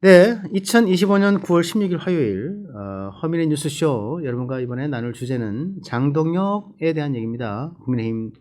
네, 2025년 9월 16일 화요일 허민의 뉴스쇼 여러분과 이번에 나눌 주제는 장동혁에 대한 얘기입니다. 국민의힘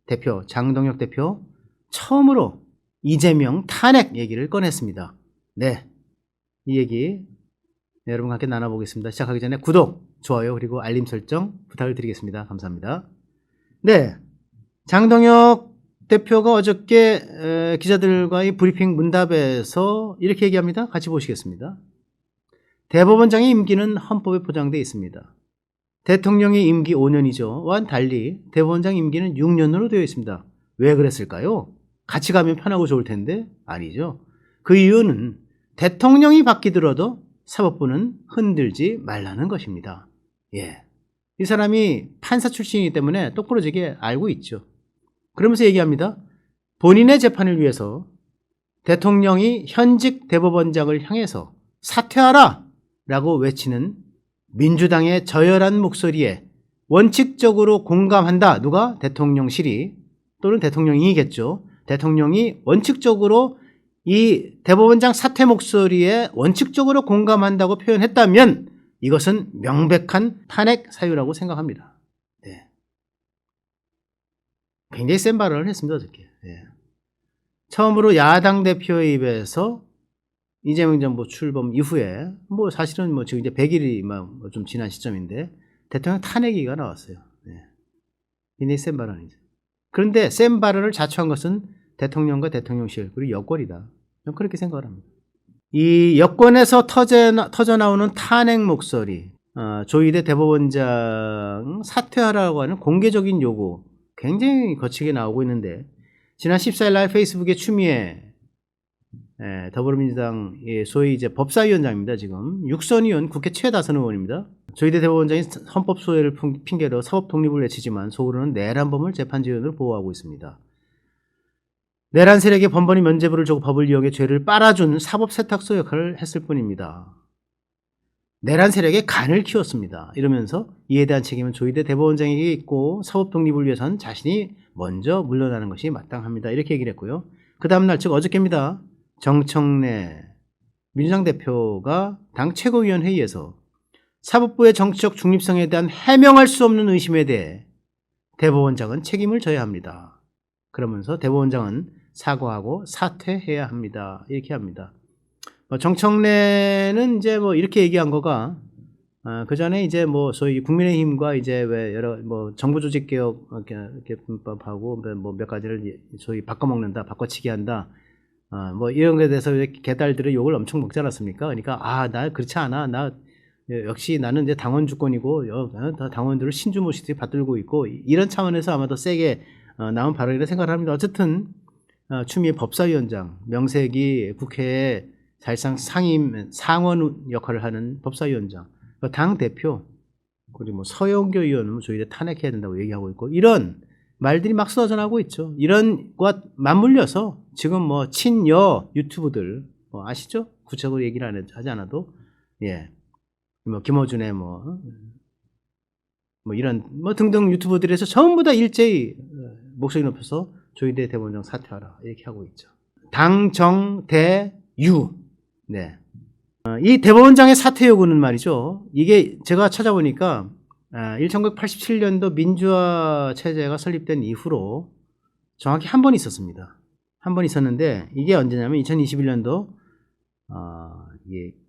대표 장동혁 대표 처음으로 이재명 탄핵 얘기를 꺼냈습니다. 네, 이 얘기 여러분과 함께 나눠보겠습니다. 시작하기 전에 구독, 좋아요 그리고 알림 설정 부탁을 드리겠습니다. 감사합니다. 네, 장동혁 대표가 어저께 기자들과의 브리핑 문답에서 이렇게 얘기합니다. 같이 보시겠습니다. 대법원장의 임기는 헌법에 보장되어 있습니다. 대통령의 임기 5년이죠. 와는 달리 대법원장 임기는 6년으로 되어 있습니다. 왜 그랬을까요? 같이 가면 편하고 좋을 텐데 아니죠. 그 이유는 대통령이 바뀌더라도 사법부는 흔들지 말라는 것입니다. 예, 이 사람이 판사 출신이기 때문에 똑부러지게 알고 있죠. 그러면서 얘기합니다. 본인의 재판을 위해서 대통령이 현직 대법원장을 향해서 사퇴하라 라고 외치는 민주당의 저열한 목소리에 원칙적으로 공감한다. 누가? 대통령실이 또는 대통령이겠죠. 대통령이 원칙적으로 이 대법원장 사퇴 목소리에 원칙적으로 공감한다고 표현했다면 이것은 명백한 탄핵 사유라고 생각합니다. 네. 굉장히 센 발언을 했습니다. 어저께. 예. 처음으로 야당 대표의 입에서 이재명 정부 출범 이후에 뭐 사실은 뭐 지금 이제 100일이 좀 지난 시점인데 대통령 탄핵 얘기가 나왔어요. 예. 굉장히 센 발언이죠. 그런데 센 발언을 자초한 것은 대통령과 대통령실 그리고 여권이다. 저는 그렇게 생각을 합니다. 이 여권에서 터져 나오는 탄핵 목소리, 조희대 대법원장 사퇴하라고 하는 공개적인 요구 굉장히 거칠게 나오고 있는데 지난 14일 날 페이스북에 추미애 더불어민주당 소위 이제 법사위원장입니다. 지금 육선 의원 국회 최다선 의원입니다. 조희대 대법원장이 헌법 소외를 핑계로 사법 독립을 외치지만 속으로는 내란범을 재판지원으로 보호하고 있습니다. 내란 세력에 번번이 면죄부를 주고 법을 이용해 죄를 빨아준 사법 세탁소 역할을 했을 뿐입니다. 내란 세력의 간을 키웠습니다. 이러면서 이에 대한 책임은 조희대 대법원장에게 있고 사법 독립을 위해서는 자신이 먼저 물러나는 것이 마땅합니다. 이렇게 얘기를 했고요. 그 다음날 즉 어저께입니다. 정청래 민주당 대표가 당 최고위원 회의에서 사법부의 정치적 중립성에 대한 해명할 수 없는 의심에 대해 대법원장은 책임을 져야 합니다. 그러면서 대법원장은 사과하고 사퇴해야 합니다. 이렇게 합니다. 정청래는 이제 뭐 이렇게 얘기한 거가 그 전에 이제 뭐 소위 국민의힘과 이제 왜 여러 뭐 정부 조직 개혁 개헌법하고 뭐 몇 가지를 소위 바꿔먹는다, 바꿔치기 한다, 뭐 이런 것에 대해서 개딸들의 욕을 엄청 먹지 않았습니까? 그러니까 나 그렇지 않아, 나 역시 나는 이제 당원 주권이고 당원들을 신주모시듯이 받들고 있고 이런 차원에서 아마 더 세게 나온 발언이라 생각을 합니다. 어쨌든 추미애 법사위원장 명색이 국회에 사실상 상원 역할을 하는 법사위원장, 당 대표, 그리고 뭐 서영교 의원은 조희대 탄핵해야 된다고 얘기하고 있고 이런 말들이 막 쏟아져 나오고 있죠. 이런 것과 맞물려서 지금 뭐 친여 유튜브들 아시죠? 구체적으로 얘기를 하지 않아도 예, 뭐 김어준의 뭐 이런 뭐 등등 유튜브들에서 전부 다 일제히 목소리 높여서 조희대 대법원장 사퇴하라 이렇게 하고 있죠. 당정대유. 네. 이 대법원장의 사퇴 요구는 말이죠. 이게 제가 찾아보니까 1987년도 민주화 체제가 설립된 이후로 정확히 한 번 있었습니다. 한 번 있었는데 이게 언제냐면 2021년도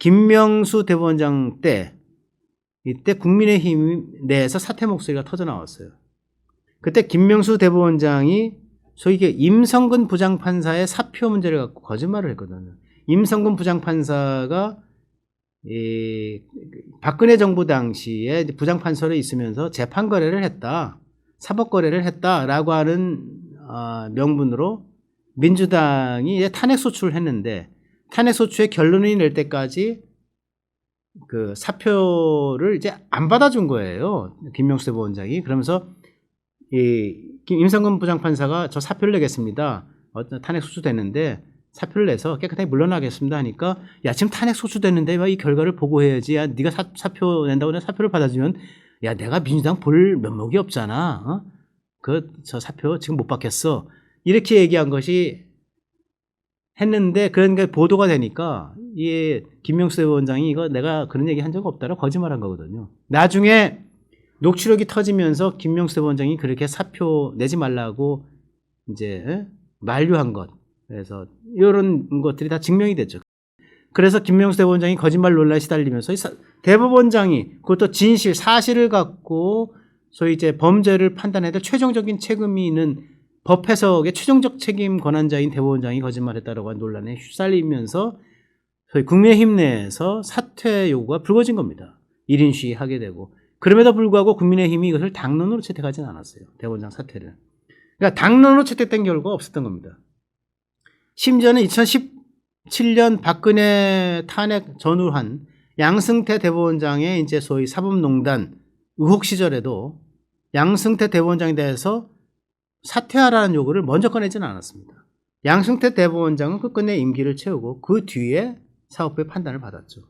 김명수 대법원장 때 이때 국민의힘 내에서 사퇴 목소리가 터져 나왔어요. 그때 김명수 대법원장이 소위 임성근 부장판사의 사표 문제를 갖고 거짓말을 했거든요. 임성근 부장판사가 박근혜 정부 당시에 부장판사로 있으면서 재판 거래를 했다, 사법 거래를 했다라고 하는 명분으로 민주당이 이제 탄핵 소추를 했는데 탄핵 소추의 결론이 낼 때까지 그 사표를 이제 안 받아준 거예요. 김명수 대법원장이. 그러면서 임성근 부장판사가 저 사표를 내겠습니다. 탄핵 소추됐는데 사표를 내서 깨끗하게 물러나겠습니다 하니까 야 지금 탄핵 소추됐는데 이 결과를 보고해야지. 야 네가 사표 낸다고 내가 사표를 받아주면 야 내가 민주당 볼 면목이 없잖아. 저 사표 지금 못 받겠어. 이렇게 얘기한 것이 했는데 그런 게 보도가 되니까 이 김명수 대법원장이 이거 내가 그런 얘기 한 적 없다라고 거짓말한 거거든요. 나중에 녹취록이 터지면서 김명수 대법원장이 그렇게 사표 내지 말라고 이제 만류한 것. 그래서 이런 것들이 다 증명이 됐죠. 그래서 김명수 대법원장이 거짓말 논란에 시달리면서 대법원장이 그것도 진실, 사실을 갖고 소위 이제 범죄를 판단해야 될 최종적인 책임이 있는 법 해석의 최종적 책임 권한자인 대법원장이 거짓말했다라고 한 논란에 휩쓸리면서 소위 국민의힘 내에서 사퇴 요구가 불거진 겁니다. 1인 시위하게 되고. 그럼에도 불구하고 국민의힘이 이것을 당론으로 채택하지는 않았어요. 대법원장 사퇴를. 그러니까 당론으로 채택된 결과가 없었던 겁니다. 심지어는 2017년 박근혜 탄핵 전후한 양승태 대법원장의 이제 소위 사법농단 의혹 시절에도 양승태 대법원장에 대해서 사퇴하라는 요구를 먼저 꺼내지는 않았습니다. 양승태 대법원장은 끝끝내 임기를 채우고 그 뒤에 사법부의 판단을 받았죠.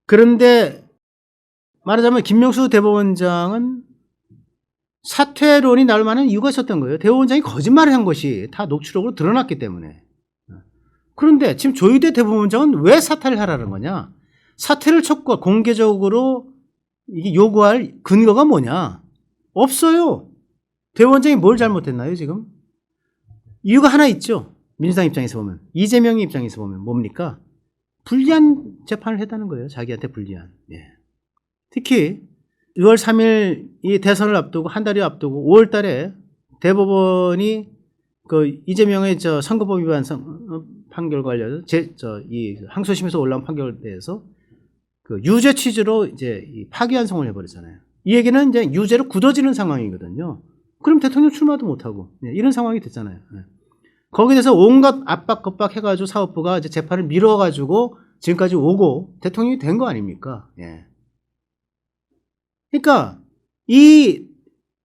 그런데 말하자면 김명수 대법원장은 사퇴론이 나올 만한 이유가 있었던 거예요. 대법원장이 거짓말을 한 것이 다 녹취록으로 드러났기 때문에. 그런데 지금 조희대 대법원장은 왜 사퇴를 하라는 거냐? 사퇴를 촉구 공개적으로 이게 요구할 근거가 뭐냐? 없어요. 대법원장이 뭘 잘못했나요 지금? 이유가 하나 있죠. 민주당 입장에서 보면. 이재명의 입장에서 보면 뭡니까? 불리한 재판을 했다는 거예요. 자기한테 불리한. 예. 특히 6월 3일 이 대선을 앞두고 한 달이 앞두고 5월 달에 대법원이 그 이재명의 선거법 위반 판결 관련 이 항소심에서 올라온 판결에 대해서 그 유죄 취지로 이제 파기환송을 해버렸잖아요. 이 얘기는 이제 유죄로 굳어지는 상황이거든요. 그럼 대통령 출마도 못하고 이런 상황이 됐잖아요. 거기에 대해서 온갖 압박 겁박 해가지고 사법부가 이제 재판을 미뤄가지고 지금까지 오고 대통령이 된 거 아닙니까? 예. 그러니까 이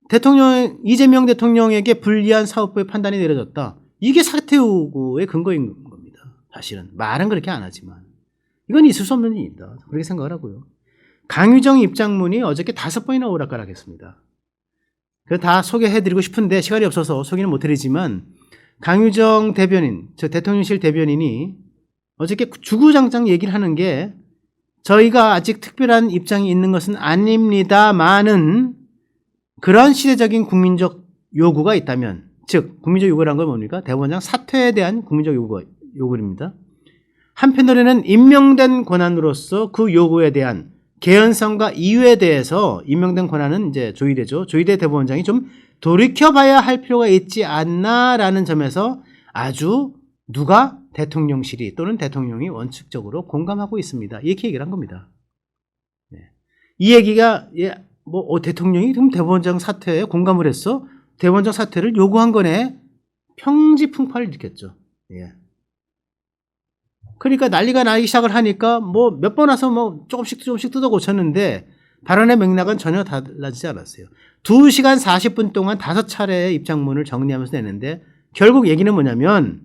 대통령 이재명 대통령에게 불리한 사법부의 판단이 내려졌다. 이게 사퇴 요구의 근거인 겁니다. 사실은 말은 그렇게 안 하지만 이건 있을 수 없는 일이다. 그렇게 생각을 하고요. 강유정 입장문이 어저께 5번이나 오락가락했습니다. 그래서 다 소개해드리고 싶은데 시간이 없어서 소개는 못드리지만 강유정 대변인, 저 대통령실 대변인이 어저께 주구장창 얘기를 하는 게 저희가 아직 특별한 입장이 있는 것은 아닙니다만은 그런 시대적인 국민적 요구가 있다면, 즉 국민적 요구란 건 뭡니까? 대법원장 사퇴에 대한 국민적 요구입니다. 한편으로는 임명된 권한으로서 그 요구에 대한 개연성과 이유에 대해서 임명된 권한은 이제 조희대죠. 조희대 대법원장이 좀 돌이켜봐야 할 필요가 있지 않나라는 점에서 아주 누가 대통령실이 또는 대통령이 원칙적으로 공감하고 있습니다. 이렇게 얘기를 한 겁니다. 네. 이 얘기가 대통령이 그럼 대법원장 사퇴에 공감을 했어? 대법원장 사퇴를 요구한 거네? 평지풍파를 일으켰죠. 예. 그러니까 난리가 나기 시작을 하니까 몇 번 와서 조금씩 뜯어 고쳤는데 발언의 맥락은 전혀 달라지지 않았어요. 2시간 40분 동안 5차례의 입장문을 정리하면서 내는데 결국 얘기는 뭐냐면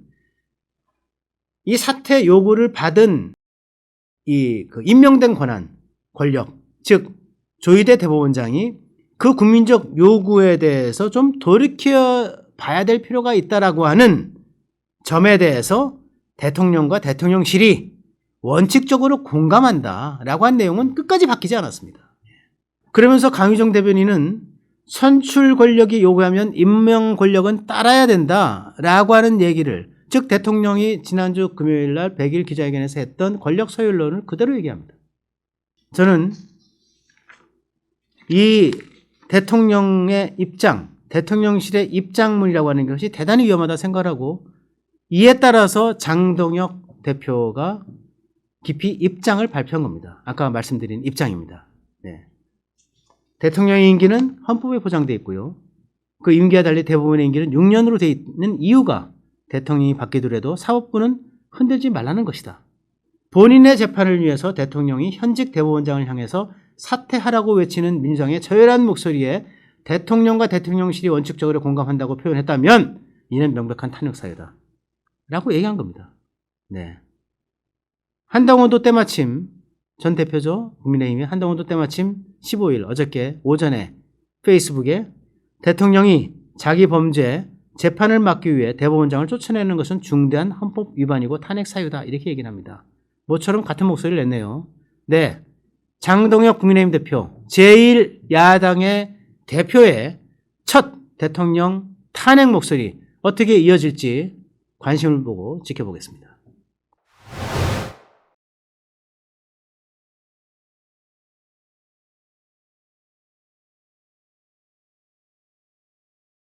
이 사퇴 요구를 받은 그 임명된 권력, 즉 조희대 대법원장이 그 국민적 요구에 대해서 좀 돌이켜 봐야 될 필요가 있다라고 하는 점에 대해서 대통령과 대통령실이 원칙적으로 공감한다라고 한 내용은 끝까지 바뀌지 않았습니다. 그러면서 강유정 대변인은 선출 권력이 요구하면 임명 권력은 따라야 된다라고 하는 얘기를, 즉 대통령이 지난주 금요일 날 100일 기자회견에서 했던 권력 서열론을 그대로 얘기합니다. 저는 이 대통령의 입장, 대통령실의 입장문이라고 하는 것이 대단히 위험하다 생각하고 이에 따라서 장동혁 대표가 깊이 입장을 발표한 겁니다. 아까 말씀드린 입장입니다. 네. 대통령의 임기는 헌법에 보장되어 있고요. 그 임기와 달리 대법원의 임기는 6년으로 되어 있는 이유가 대통령이 바뀌더라도 사법부는 흔들지 말라는 것이다. 본인의 재판을 위해서 대통령이 현직 대법원장을 향해서 사퇴하라고 외치는 민주당의 저열한 목소리에 대통령과 대통령실이 원칙적으로 공감한다고 표현했다면 이는 명백한 탄핵사유다 라고 얘기한 겁니다. 네. 한동훈도 때마침, 전 대표죠. 국민의힘의 한동훈도 때마침 15일 어저께 오전에 페이스북에 대통령이 자기 범죄 재판을 막기 위해 대법원장을 쫓아내는 것은 중대한 헌법 위반이고 탄핵 사유다. 이렇게 얘기를 합니다. 모처럼 같은 목소리를 냈네요. 네. 장동혁 국민의힘 대표, 제1야당의 대표의 첫 대통령 탄핵 목소리 어떻게 이어질지 관심을 보고 지켜보겠습니다.